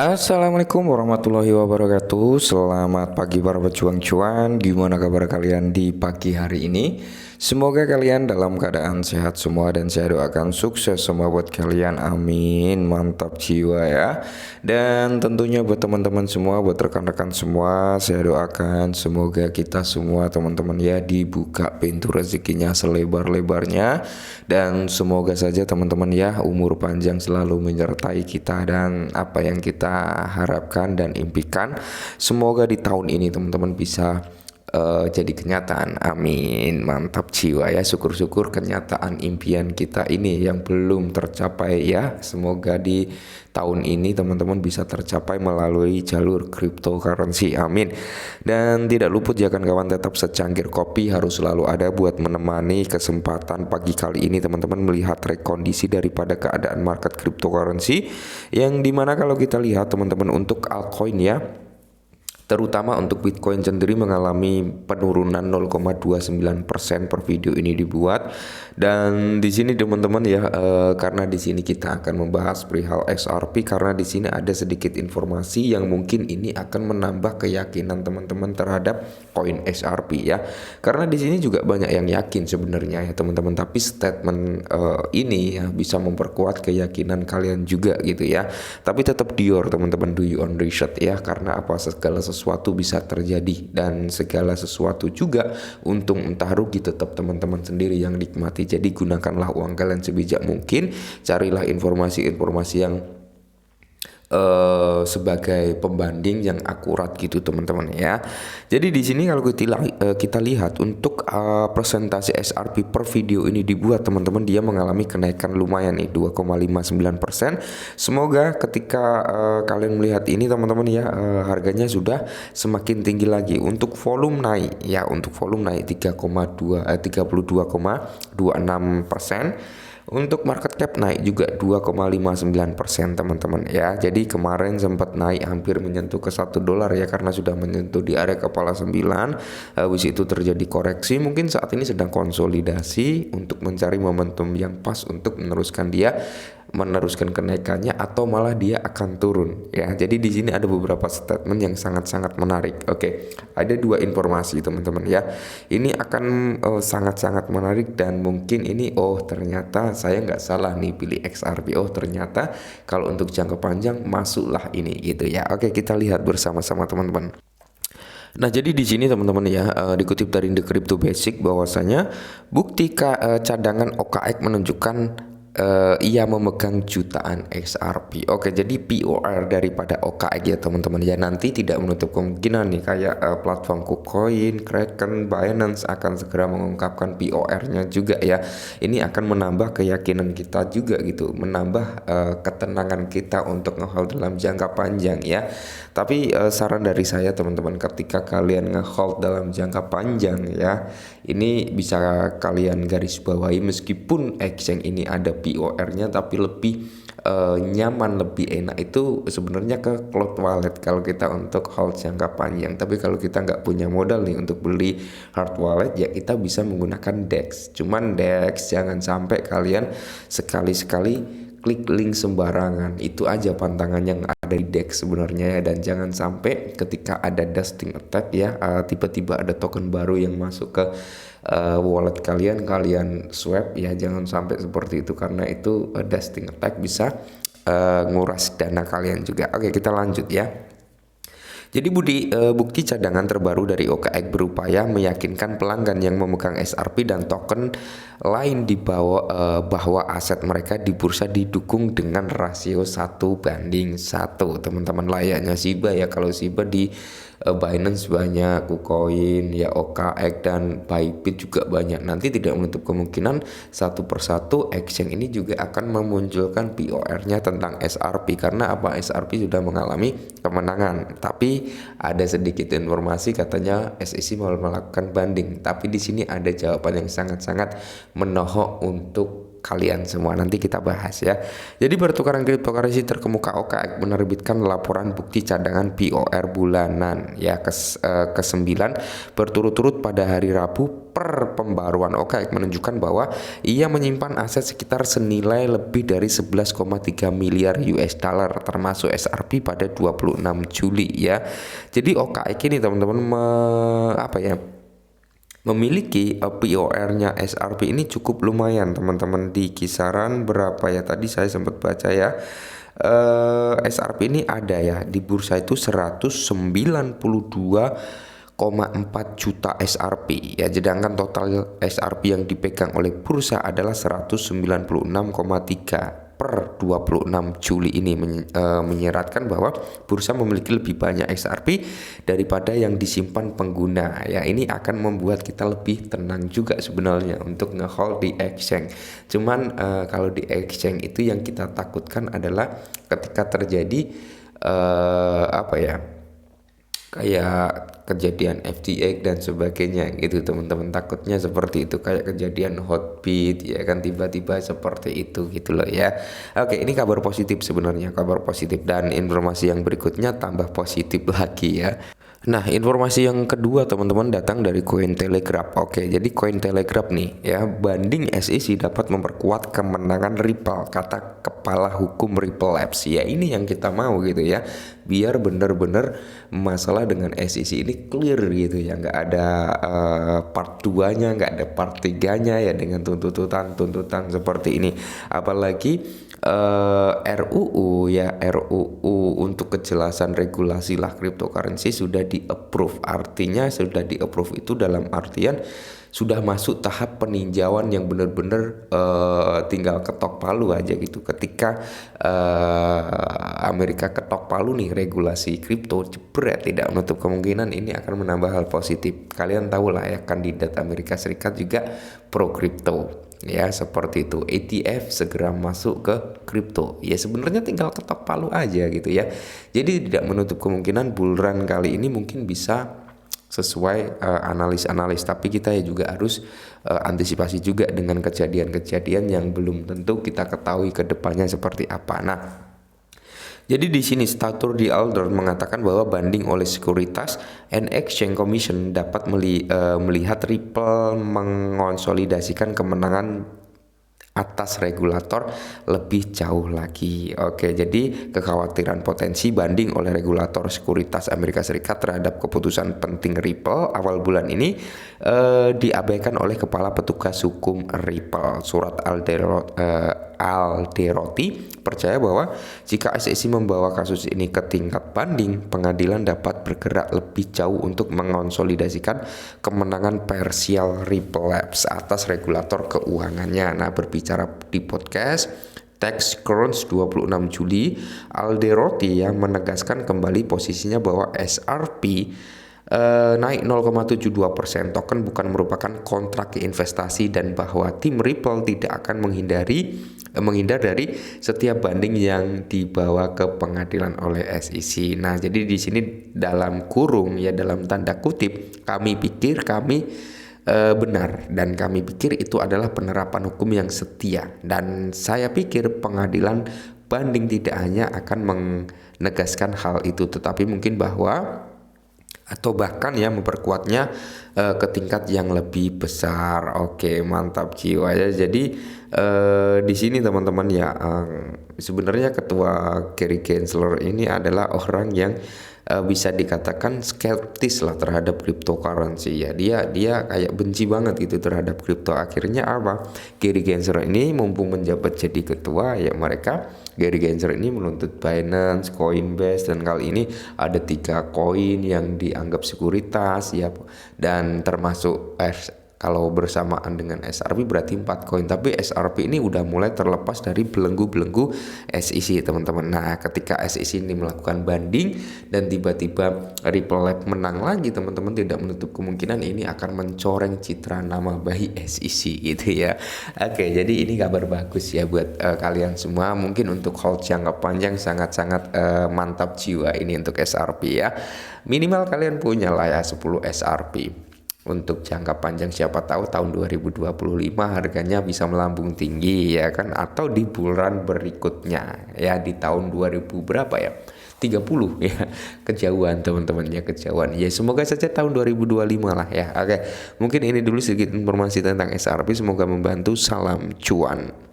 Assalamualaikum warahmatullahi wabarakatuh. Selamat pagi para pejuang cuan. Gimana kabar kalian di pagi hari ini? Semoga kalian dalam keadaan sehat semua dan saya doakan sukses semua buat kalian. Amin. Mantap jiwa ya. Dan tentunya buat teman-teman semua, buat rekan-rekan semua, saya doakan semoga kita semua teman-teman ya dibuka pintu rezekinya selebar-lebarnya, dan semoga saja teman-teman ya umur panjang selalu menyertai kita dan apa yang kita harapkan dan impikan semoga di tahun ini teman-teman bisa jadi kenyataan. Amin. Mantap jiwa ya. Syukur-syukur kenyataan impian kita ini yang belum tercapai ya, semoga di tahun ini teman-teman bisa tercapai melalui jalur cryptocurrency. Amin. Dan tidak luput ya kan kawan, tetap secangkir kopi harus selalu ada buat menemani kesempatan pagi kali ini teman-teman melihat rekondisi daripada keadaan market cryptocurrency, yang dimana kalau kita lihat teman-teman untuk altcoin ya, terutama untuk Bitcoin sendiri mengalami penurunan 0,29% per video ini dibuat. Dan di sini teman-teman ya, karena di sini kita akan membahas perihal XRP, karena di sini ada sedikit informasi yang mungkin ini akan menambah keyakinan teman-teman terhadap koin XRP ya. Karena di sini juga banyak yang yakin sebenarnya ya teman-teman, tapi statement ini ya bisa memperkuat keyakinan kalian juga gitu ya. Tapi tetap dior teman-teman, do your own research ya, karena apa, segala sesuatu bisa terjadi dan segala sesuatu juga untung entah rugi tetap teman-teman sendiri yang nikmati. Jadi gunakanlah uang kalian sebijak mungkin, carilah informasi-informasi yang sebagai pembanding yang akurat gitu teman-teman ya. Jadi di sini kalau kita lihat untuk presentasi XRP per video ini dibuat teman-teman, dia mengalami kenaikan lumayan nih 2,59%. Semoga ketika kalian melihat ini teman-teman ya, harganya sudah semakin tinggi lagi. Untuk volume naik ya, untuk volume naik 32,26%. Untuk market cap naik juga 2,59% teman-teman ya. Jadi kemarin sempat naik hampir menyentuh ke $1 ya, karena sudah menyentuh di area kepala 9. Habis itu terjadi koreksi, mungkin saat ini sedang konsolidasi untuk mencari momentum yang pas untuk meneruskan kenaikannya atau malah dia akan turun ya. Jadi di sini ada beberapa statement yang sangat-sangat menarik. Oke, ada dua informasi teman-teman ya. Ini akan sangat-sangat menarik dan mungkin ini ternyata saya nggak salah nih pilih XRP. Ternyata kalau untuk jangka panjang masuklah ini gitu ya. Oke, kita lihat bersama-sama teman-teman. Nah, jadi di sini teman-teman ya, dikutip dari The Crypto Basic bahwasanya bukti cadangan OKX menunjukkan ia memegang jutaan XRP. Oke, jadi POR daripada OKX ya teman-teman ya, nanti tidak menutup kemungkinan nih kayak platform KuCoin, Kraken, Binance akan segera mengungkapkan POR-nya juga ya. Ini akan menambah keyakinan kita juga gitu, menambah ketenangan kita untuk nge-hold dalam jangka panjang ya. Tapi saran dari saya teman-teman, ketika kalian nge-hold dalam jangka panjang ya, ini bisa kalian garis bawahi, meskipun exchange ini ada POR-nya tapi lebih nyaman, lebih enak itu sebenarnya ke cloud wallet kalau kita untuk hold jangka panjang. Tapi kalau kita nggak punya modal nih untuk beli hard wallet ya, kita bisa menggunakan DEX. Cuman DEX jangan sampai kalian sekali-sekali klik link sembarangan. Itu aja pantangan yang ada di DEX sebenarnya ya. Dan jangan sampai ketika ada dusting attack ya, tiba-tiba ada token baru yang masuk ke wallet kalian swap ya, jangan sampai seperti itu, karena itu dusting attack bisa nguras dana kalian juga. Oke, kita lanjut ya. Jadi bukti cadangan terbaru dari OKX berupaya meyakinkan pelanggan yang memegang XRP dan token lain bahwa aset mereka di bursa didukung dengan rasio 1:1 teman-teman, layaknya Shiba ya. Kalau Shiba di Binance banyak, KuCoin ya, OKX dan Bybit juga banyak. Nanti tidak menutup kemungkinan satu persatu exchange ini juga akan memunculkan POR-nya tentang XRP, karena apa, XRP sudah mengalami kemenangan. Tapi ada sedikit informasi katanya SEC mau melakukan banding. Tapi di sini ada jawaban yang sangat-sangat menohok untuk kalian semua. Nanti kita bahas ya. Jadi pertukaran cryptocurrency terkemuka OKX menerbitkan laporan bukti cadangan BOR bulanan ya ke-9 berturut-turut pada hari Rabu. Per pembaruan OKX menunjukkan bahwa ia menyimpan aset sekitar senilai lebih dari 11,3 miliar US dollar termasuk SRP pada 26 Juli ya. Jadi OKX ini teman-teman memiliki POR-nya SRP ini cukup lumayan teman-teman, di kisaran berapa ya, tadi saya sempat baca ya. SRP ini ada ya di bursa itu 192,4 juta SRP ya, sedangkan total SRP yang dipegang oleh bursa adalah 196,3 per 26 Juli ini menyeratkan bahwa bursa memiliki lebih banyak XRP daripada yang disimpan pengguna ya. Ini akan membuat kita lebih tenang juga sebenarnya untuk nge-hold di exchange. Cuman kalau di exchange itu yang kita takutkan adalah ketika terjadi kayak kejadian FTX dan sebagainya gitu teman-teman, takutnya seperti itu, kayak kejadian Hotbit ya kan, tiba-tiba seperti itu gitu loh ya. Oke, ini kabar positif sebenarnya, kabar positif, dan informasi yang berikutnya tambah positif lagi ya. Nah, informasi yang kedua teman-teman datang dari Cointelegraph. Oke, jadi Cointelegraph nih ya, banding SEC dapat memperkuat kemenangan Ripple, kata kepala hukum Ripple Labs. Ya ini yang kita mau gitu ya, biar benar-benar masalah dengan SEC ini clear gitu ya, nggak ada part 2-nya, nggak ada part 3-nya ya dengan tuntutan seperti ini. Apalagi RUU untuk kejelasan regulasi lah cryptocurrency sudah di-approve. Artinya sudah di-approve itu dalam artian sudah masuk tahap peninjauan yang benar-benar tinggal ketok palu aja gitu. Ketika Amerika ketok palu nih regulasi kripto, jebret, tidak menutup kemungkinan ini akan menambah hal positif. Kalian tahu lah ya, kandidat Amerika Serikat juga pro kripto ya, seperti itu. ETF segera masuk ke kripto ya, sebenarnya tinggal ketok palu aja gitu ya. Jadi tidak menutup kemungkinan bull run kali ini mungkin bisa sesuai analis, tapi kita ya juga harus antisipasi juga dengan kejadian-kejadian yang belum tentu kita ketahui ke depannya seperti apa. Nah, jadi di sini Statur di Alder mengatakan bahwa banding oleh Securities and Exchange Commission dapat melihat Ripple mengonsolidasikan kemenangan atas regulator lebih jauh lagi. Oke, jadi kekhawatiran potensi banding oleh regulator sekuritas Amerika Serikat terhadap keputusan penting Ripple awal bulan ini diabaikan oleh Kepala Petugas Hukum Ripple. Surat Alderoty percaya bahwa jika SEC membawa kasus ini ke tingkat banding, pengadilan dapat bergerak lebih jauh untuk mengonsolidasikan kemenangan parsial Ripple Labs atas regulator keuangannya. Nah, berbicara di podcast TechCrunch 26 Juli, Alderoty yang menegaskan kembali posisinya bahwa SRP naik 0,72%, token bukan merupakan kontrak investasi, dan bahwa tim Ripple tidak akan menghindar dari setiap banding yang dibawa ke pengadilan oleh SEC. Nah, jadi di sini dalam kurung ya, dalam tanda kutip, kami pikir kami benar, dan kami pikir itu adalah penerapan hukum yang setia, dan saya pikir pengadilan banding tidak hanya akan menegaskan hal itu, tetapi mungkin bahwa atau bahkan ya memperkuatnya ke tingkat yang lebih besar. Oke, mantap jiwa ya. Jadi di sini teman-teman ya, sebenarnya ketua Gary Gensler ini adalah orang yang bisa dikatakan skeptis lah terhadap cryptocurrency ya. Dia kayak benci banget gitu terhadap kripto. Akhirnya apa? Gary Gensler ini mumpung menjabat jadi ketua ya, Gary Gensler ini menuntut Binance, Coinbase, dan kali ini ada 3 koin yang dianggap sekuritas ya, dan termasuk kalau bersamaan dengan SRP berarti 4 koin, tapi SRP ini udah mulai terlepas dari belenggu-belenggu SEC teman-teman. Nah, ketika SEC ini melakukan banding dan tiba-tiba Ripple Lab menang lagi teman-teman, tidak menutup kemungkinan ini akan mencoreng citra nama baik SEC gitu ya. Oke, jadi ini kabar bagus ya buat kalian semua. Mungkin untuk hold jangka panjang sangat-sangat mantap jiwa ini untuk SRP ya. Minimal kalian punya lah ya 10 SRP. Untuk jangka panjang siapa tahu tahun 2025 harganya bisa melambung tinggi ya kan, atau di bulan berikutnya ya di tahun 2000 berapa ya, 30 ya, kejauhan teman-teman ya, kejauhan ya, semoga saja tahun 2025 lah ya. Oke, mungkin ini dulu sedikit informasi tentang SRP, semoga membantu. Salam cuan.